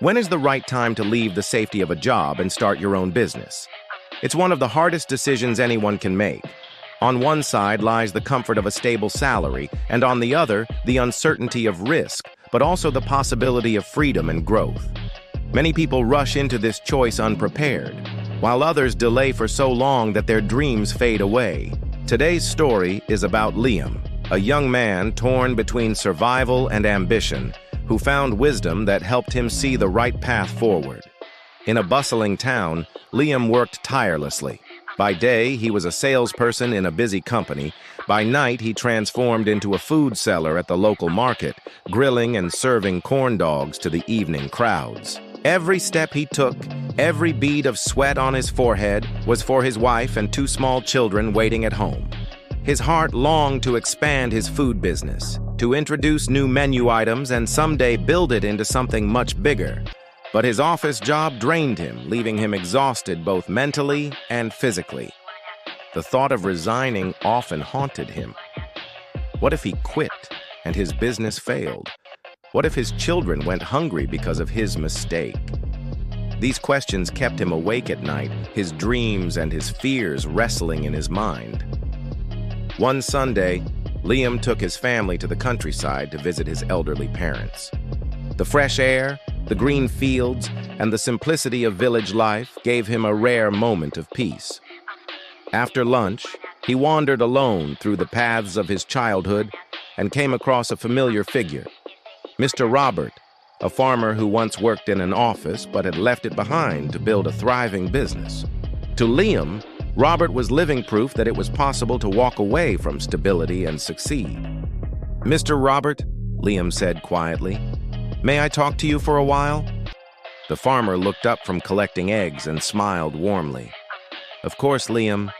When is the right time to leave the safety of a job and start your own business? It's one of the hardest decisions anyone can make. On one side lies the comfort of a stable salary, and on the other, the uncertainty of risk, but also the possibility of freedom and growth. Many people rush into this choice unprepared, while others delay for so long that their dreams fade away. Today's story is about Liam, a young man torn between survival and ambition, who found wisdom that helped him see the right path forward. In a bustling town, Liam worked tirelessly. By day, he was a salesperson in a busy company. By night, he transformed into a food seller at the local market, grilling and serving corn dogs to the evening crowds. Every step he took, every bead of sweat on his forehead, was for his wife and two small children waiting at home. His heart longed to expand his food business, to introduce new menu items and someday build it into something much bigger. But his office job drained him, leaving him exhausted both mentally and physically. The thought of resigning often haunted him. What if he quit and his business failed? What if his children went hungry because of his mistake? These questions kept him awake at night, his dreams and his fears wrestling in his mind. One Sunday, Liam took his family to the countryside to visit his elderly parents. The fresh air, the green fields, and the simplicity of village life gave him a rare moment of peace. After lunch, he wandered alone through the paths of his childhood and came across a familiar figure, Mr. Robert, a farmer who once worked in an office but had left it behind to build a thriving business. To Liam, Robert was living proof that it was possible to walk away from stability and succeed. "Mr. Robert," Liam said quietly, "may I talk to you for a while?" The farmer looked up from collecting eggs and smiled warmly. "Of course, Liam.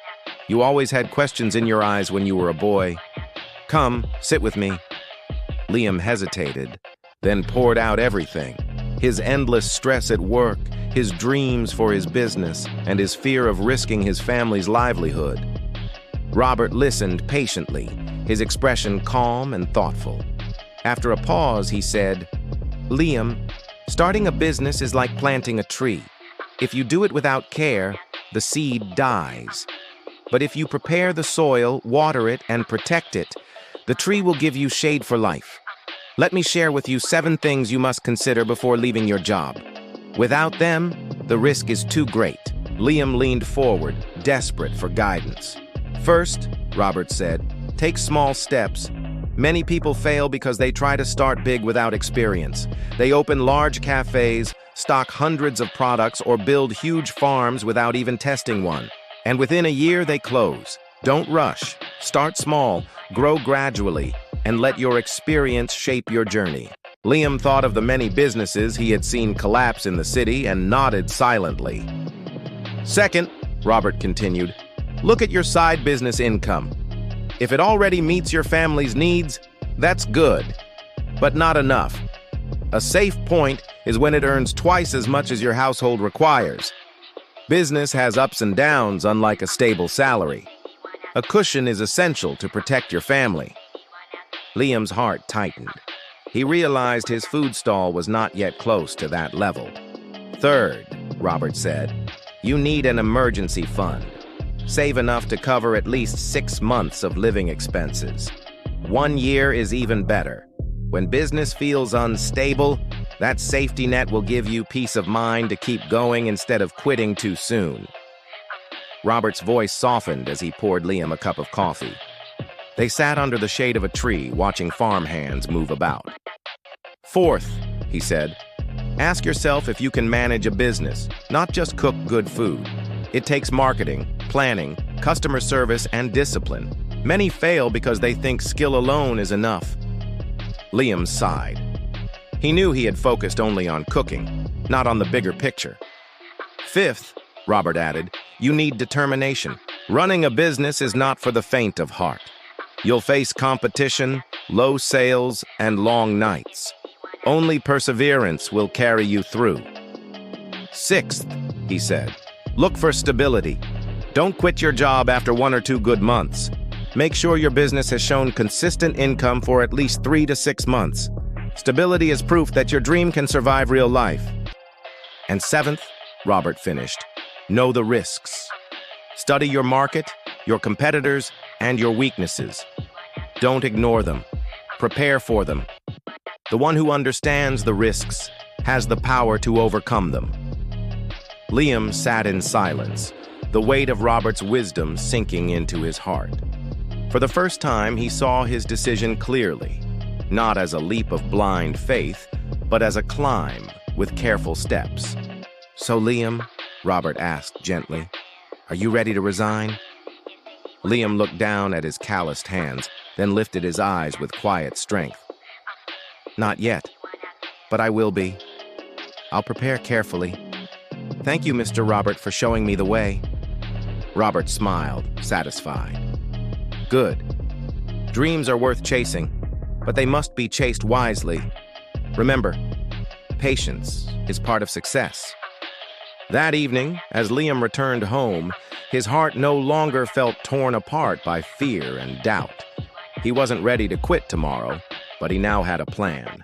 You always had questions in your eyes when you were a boy. Come, sit with me." Liam hesitated, then poured out everything: his endless stress at work, his dreams for his business, and his fear of risking his family's livelihood. Robert listened patiently, his expression calm and thoughtful. After a pause, he said, "Liam, starting a business is like planting a tree. If you do it without care, the seed dies. But if you prepare the soil, water it, and protect it, the tree will give you shade for life. Let me share with you 7 things you must consider before leaving your job. Without them, the risk is too great." Liam leaned forward, desperate for guidance. "First," Robert said, "take small steps. Many people fail because they try to start big without experience. They open large cafes, stock hundreds of products, or build huge farms without even testing one. And within a year, they close. Don't rush. Start small, grow gradually, and let your experience shape your journey." Liam thought of the many businesses he had seen collapse in the city and nodded silently. "Second," Robert continued, "look at your side business income. If it already meets your family's needs, that's good, but not enough. A safe point is when it earns twice as much as your household requires. Business has ups and downs, unlike a stable salary. A cushion is essential to protect your family." Liam's heart tightened. He realized his food stall was not yet close to that level. "Third," Robert said, "you need an emergency fund. Save enough to cover at least 6 months of living expenses. 1 year is even better. When business feels unstable, that safety net will give you peace of mind to keep going instead of quitting too soon." Robert's voice softened as he poured Liam a cup of coffee. They sat under the shade of a tree, watching farmhands move about. "Fourth," he said, "ask yourself if you can manage a business, not just cook good food. It takes marketing, planning, customer service, and discipline. Many fail because they think skill alone is enough." Liam sighed. He knew he had focused only on cooking, not on the bigger picture. "Fifth," Robert added, "you need determination. Running a business is not for the faint of heart. You'll face competition, low sales, and long nights. Only perseverance will carry you through." "Sixth," he said, "look for stability. Don't quit your job after 1 or 2 good months. Make sure your business has shown consistent income for at least 3 to 6 months. Stability is proof that your dream can survive real life. And seventh, Robert finished, know the risks. Study your market, your competitors, and your weaknesses. Don't ignore them. Prepare for them. The one who understands the risks has the power to overcome them. Liam sat in silence, the weight of Robert's wisdom sinking into his heart. For the first time, he saw his decision clearly, not as a leap of blind faith, but as a climb with careful steps. "So, Liam," Robert asked gently, "are you ready to resign?" Liam looked down at his calloused hands, then lifted his eyes with quiet strength. "Not yet, but I will be. I'll prepare carefully. Thank you, Mr. Robert, for showing me the way." Robert smiled, satisfied. "Good. Dreams are worth chasing, but they must be chased wisely. Remember, patience is part of success." That evening, as Liam returned home, his heart no longer felt torn apart by fear and doubt. He wasn't ready to quit tomorrow, but he now had a plan.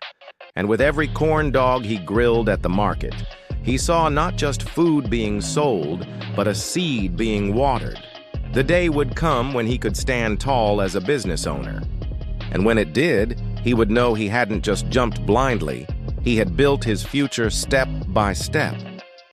And with every corn dog he grilled at the market, he saw not just food being sold, but a seed being watered. The day would come when he could stand tall as a business owner. And when it did, he would know he hadn't just jumped blindly, he had built his future step by step.